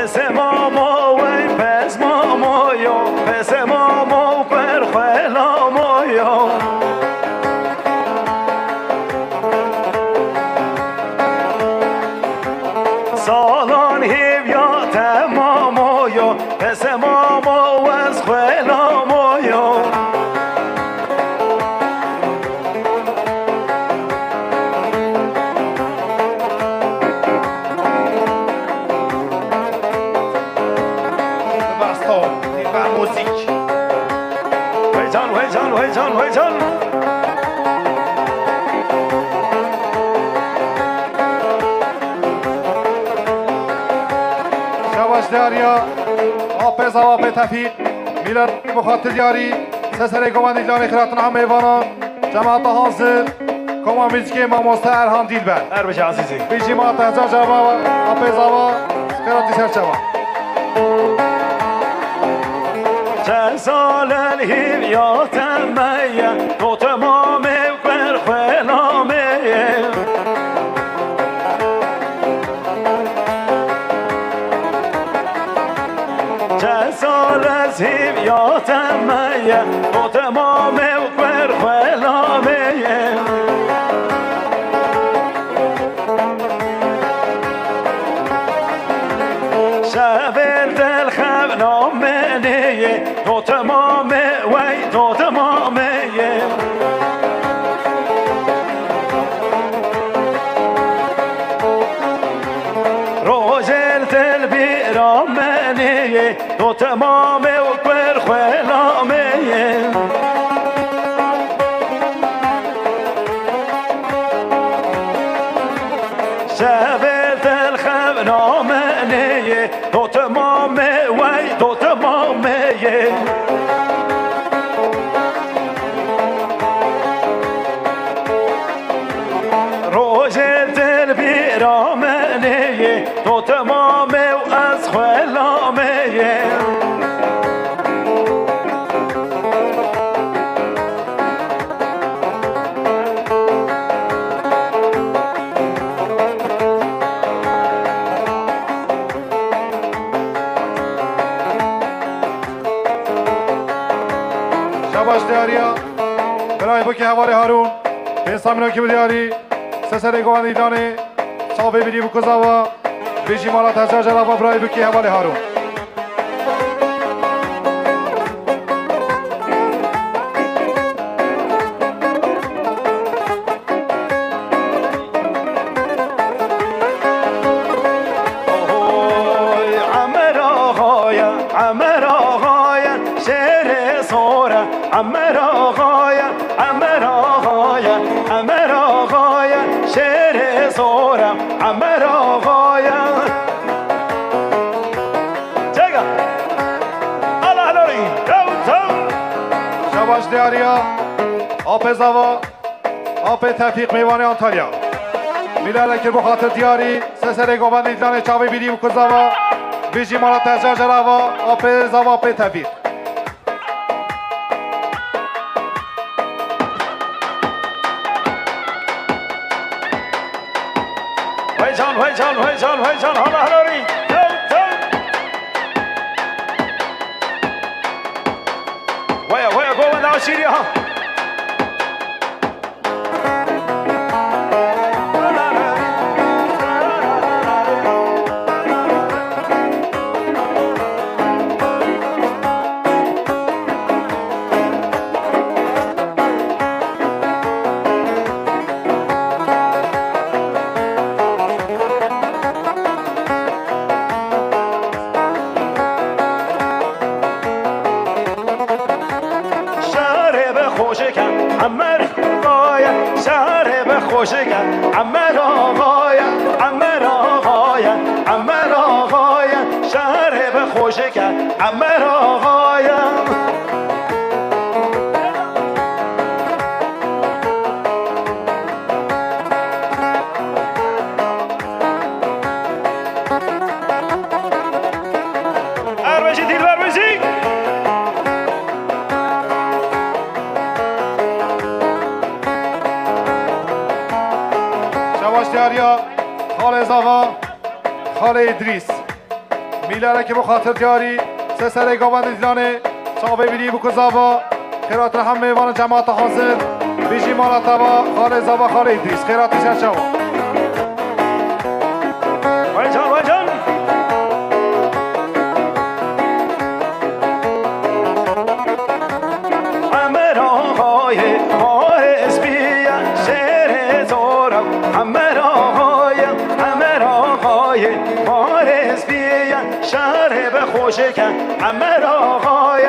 پس ماما وی پس ماما یا پس ماما پر خلا ما یا سالان هیویا تماما یا پس ماما و از خلا ما یا موزیک وای جان شباش دیاریا آپز آب تفیق میلر بخاطر دیاری سسره گوند ایران خیراتون همه ایوانان جماعت حاضر کما میزکی ماموسته ارهان دیلبر بشه عزیزی بیجی ما تهجان جواب آپز آب خیراتی سر جواب چند سال الهیویاتم میه تو تمام بر خلامه چند سال از هیویاتم میه تو تمام بر خلامه شب دل خب نامنیه تو تمامه وی تو تمامه روز دل بیرامنیه تو تمامه و پر خلامه شب دل خب نامنیه تو تمامه وی تو تمامه روز دل بیرامنیه تو تمامه و از خلامه شباش دیاریا برای بکی حوال هارون به انسامینو که بدیاری سسره گوند ایران صابه بیدی بکزاوا بیجی مالا تهجان جواب برای بکی حوال هارون عمر آقای شعر سوره عمر آقای شعر سوره عمر آقای چگه الله لوری شباش دیاریا آب زوا آب تفیق میوان آنتالیا میلال که بخاطر دیاری سسره گوند ایران چاوی بیدی بکزاوا بیجی مالا تهجان جواب آب زوا آب تفیق ویجان حالا هلاری ویا گوه ناشیری ها عمر آقای شهر به خوشه کرد عمر آقای اربشی دیر بربشی دیاریا خال زاوا خال ادریس میلاره که بخاطر دیاری سه سره گاوند دیدانه صاحب بیلی بکو زاوا خیرات هم میوان جماعت حاضر بیجی مالا توا خال زاوا خال ادریس خیرات شرچوا ویجان عمر آقای حارس بیا شهر زورم عمر آقای حارس بیا شهر به خوشه کن عمر آقای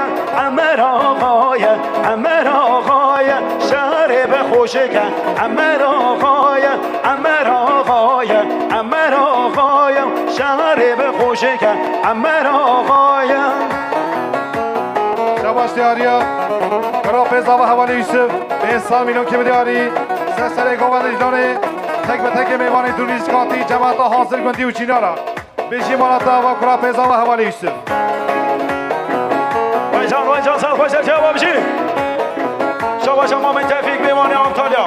شهر به خوشه کن عمر آقای شهر به خوشه کن عمر آقای شباش دیاریا برا پیزا و حوالی یوسف به انسان میلون که بدیاری سه سره گاوند دیدانه تک به تک میوان دونیز کاتی جماعت حاضر گندی و چینارا بیشی مالاتا و کرا پیزا و حوالی یوسف ویجان سال خوش جواب بشی شباش امام توفیق میوان آنتالیا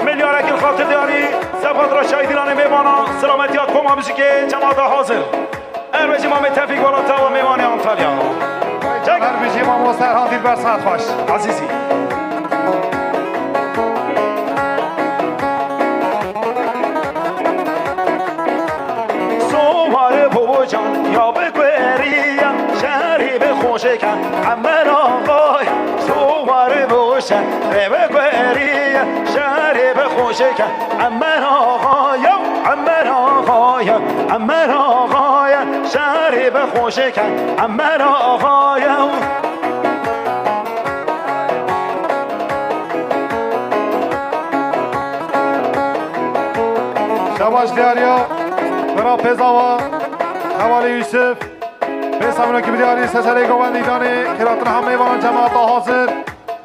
میلیارد کل خاطر دیاری سبقات را شهیدیران میوانا سلامتیات کما بشی که جماعت حاضر اربش امام توفیق بالاتا و میوان آنتالیا هر بیشی امام و سرحان دیل بر ساعت خوش عزیزی سوار بابا جان یا بگویریم شهری به خوشه کن عمر آقای سوار بوشن بگویریم شهری به خوشه کن عمر آقای شهری به خوشه کن عمر آقای شباش دیاریا برا پیزاوا حوالی یوسف پیس همینو که بدیاری سه سره گوند دیدانه کراتن هم میوان جماعت حاضر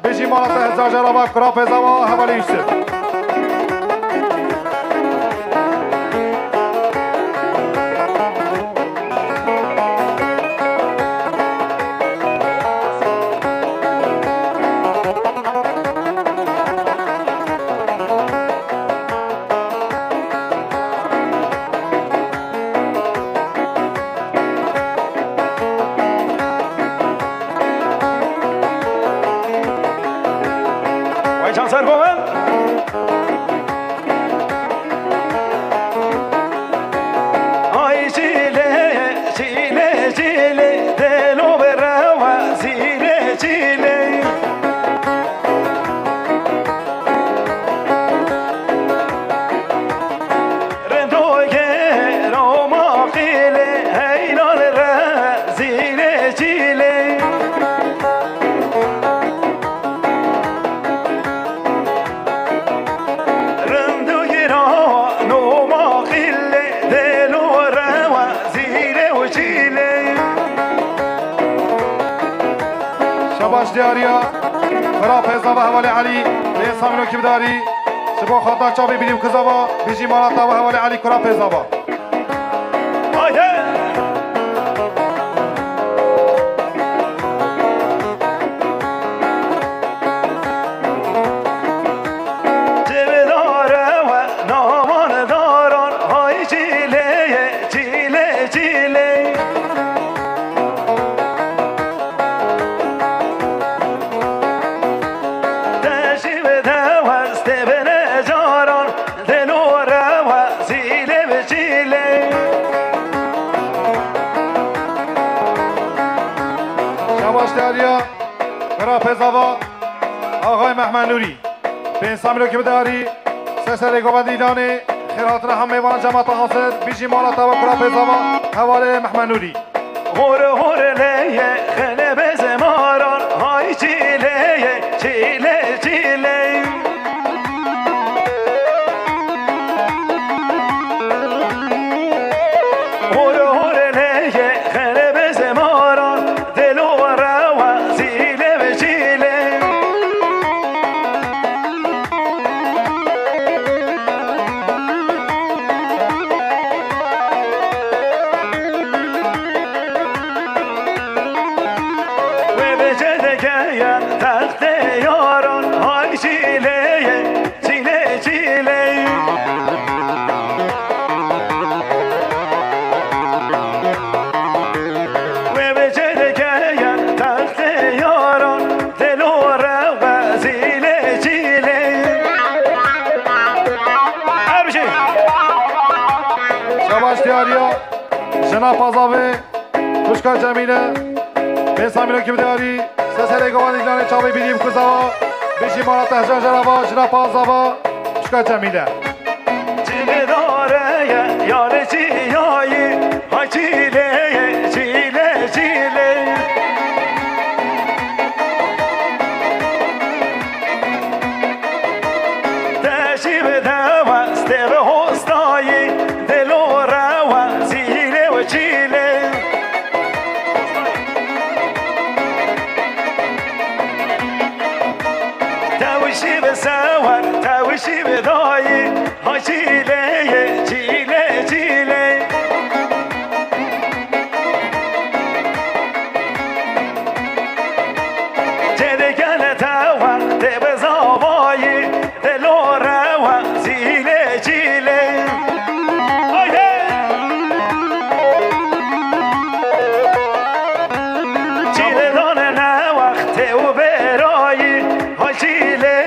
بیشی مالت هزار جرابا کرا پیزاوا حوالی یوسف ویجان سر گوهن آی جیله دلو بره و جیله رندوگه رو ماقیله هیلال ره جیله شباش دیاریا برا پیزا و حوالی علی به انسان که بداری سبا خاطر چاوی بیدیم کزاوا بیجی مالاتا و حوالی علی کرا پیزا با جبه داره و نامان داران های چی برا پیزاوا آقای محمد نوری به انسان رو که بداری سسر گوبند ایلانی خیراتنا هم میوان جماعت حاصل بیجی مالاتا و برا پیزاوا حواله محمد نوری هور هور لیه خله بزماران های چیله چیله چیله هور هور لیه خله بزماران دلو و روا زیله و چیله تخت یاران های چیله چیله چیله و به جلگه تخت یاران دل و رغبه زیله چیله هر بشی شباش دیاریا جناب پازاوه خوشکار جمیله به انسان رو که بداری سسر گوان ایلانی چاوی بیدیم کزاوا بیشی مالا تهجان جنابا جناب پازاوا خوشکار جمیله چیله داره یاره چیایی های چیله چیله چیله تشیب دوست به حستایی دل و روا زیله و چیله توشی به سوار توشی به دایی ها چیله چیله چیله جدگل تا وقت به زابایی دل و روا زیله چیله چیله دانه نه وقت و برایی ها چیله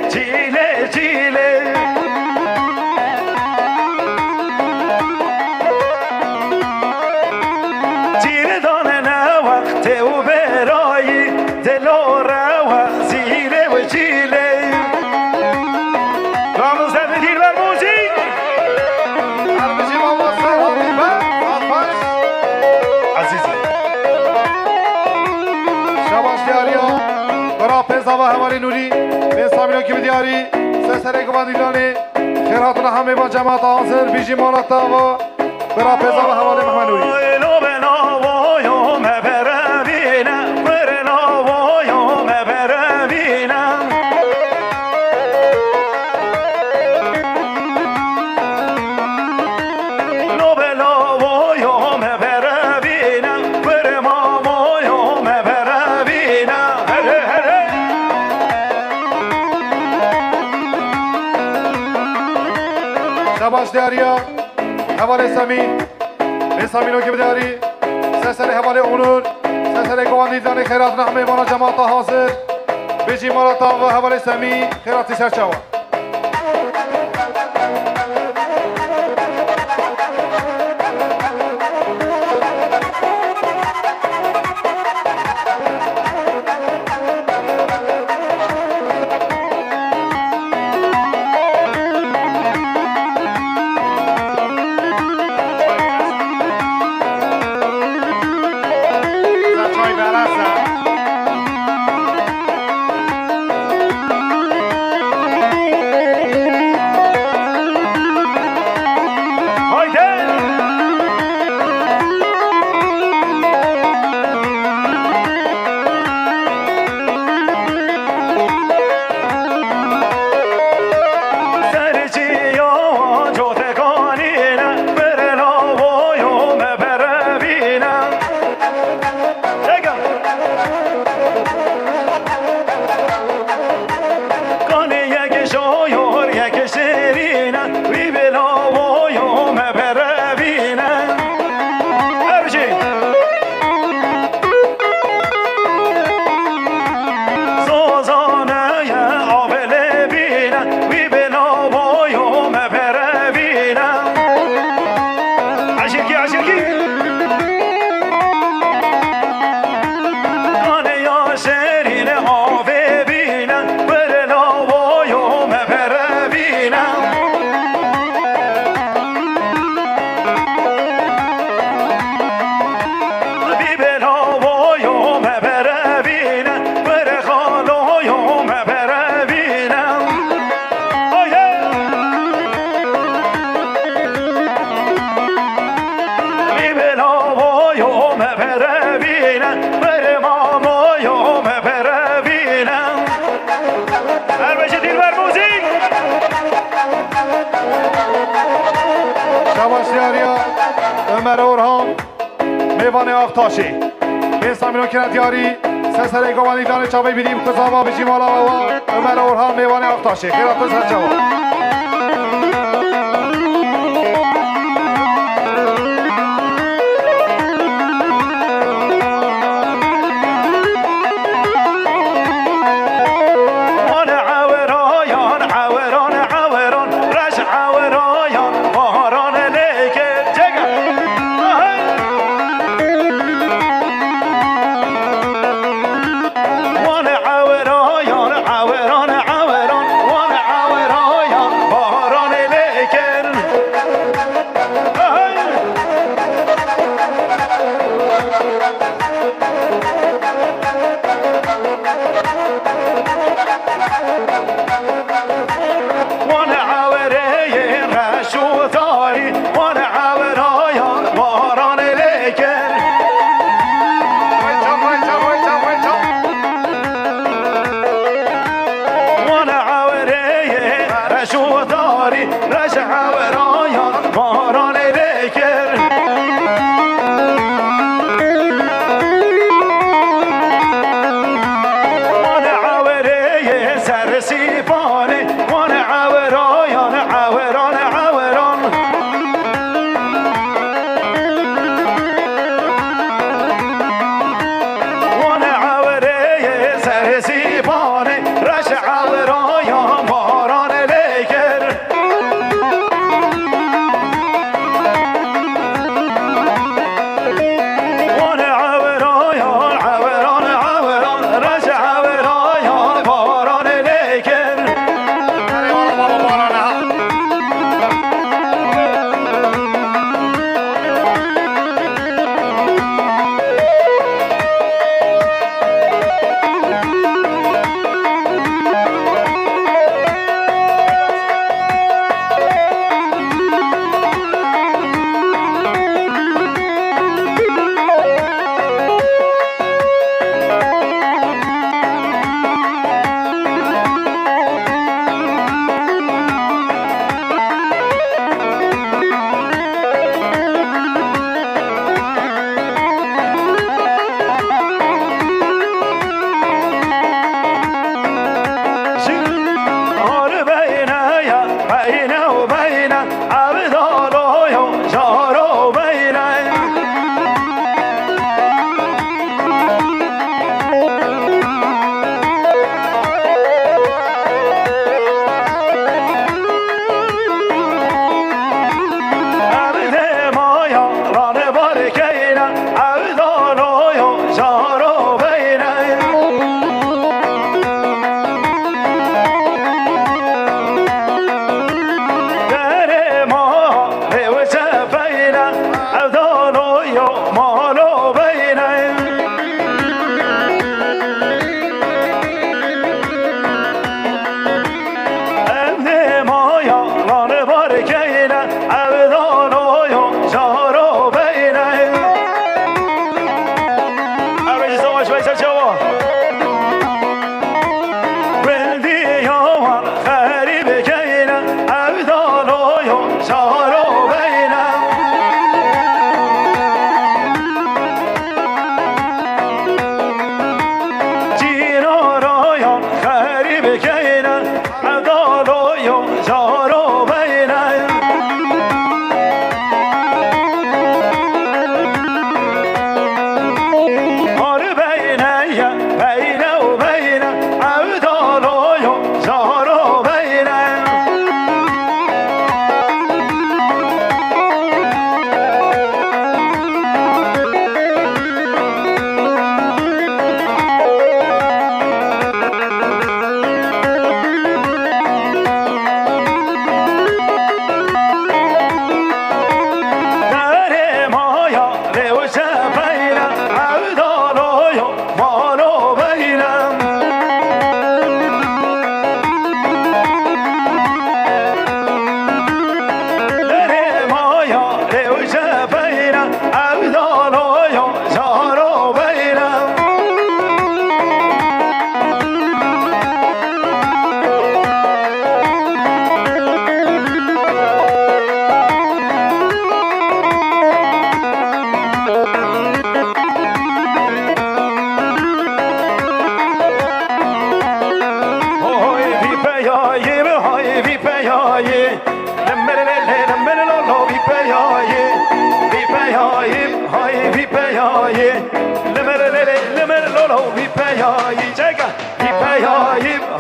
چیله چیله چیله دانه نه وقت و برایی دل و روا زیله و چیله رامز دفت دیر بر موزیک هر بیشی مالا سرحالی با آفاش عزیزی شباش دیاریا برا پیزاوا حوالی نوری به انسان رو که بداری سسر گوان ایلانی خیراتنا هم میوان جماعت حاصل بیجی مالاتا و برا پیزاوا حواله محمد نوری شباش دیاریا حواله سمین انسان رو که بداری سسر حواله اونور سسر گوان ایلانی خیراتنا هم میوان جماعت حاصل بیجی مالاتا و حواله سمین خیراتی سرچاوا بینم هر بشه دیر بر موزیک شباش دیاریا Ömer Orhan Meyvane Aktaşi Ben Samino Kenan Diyari Sesere Govani Dane Çabay Bilim Kızava Bicim Alava Ömer Orhan Meyvane Aktaşi Kıratı Serçava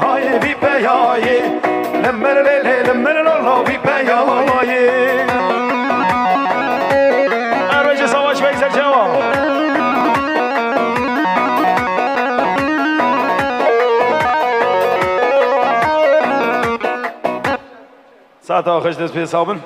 هاي بی پیایی لمر لیلی لمر لالا بی پیایی اروج سواش بیزر جواب ساعت آخرش دست به حسابن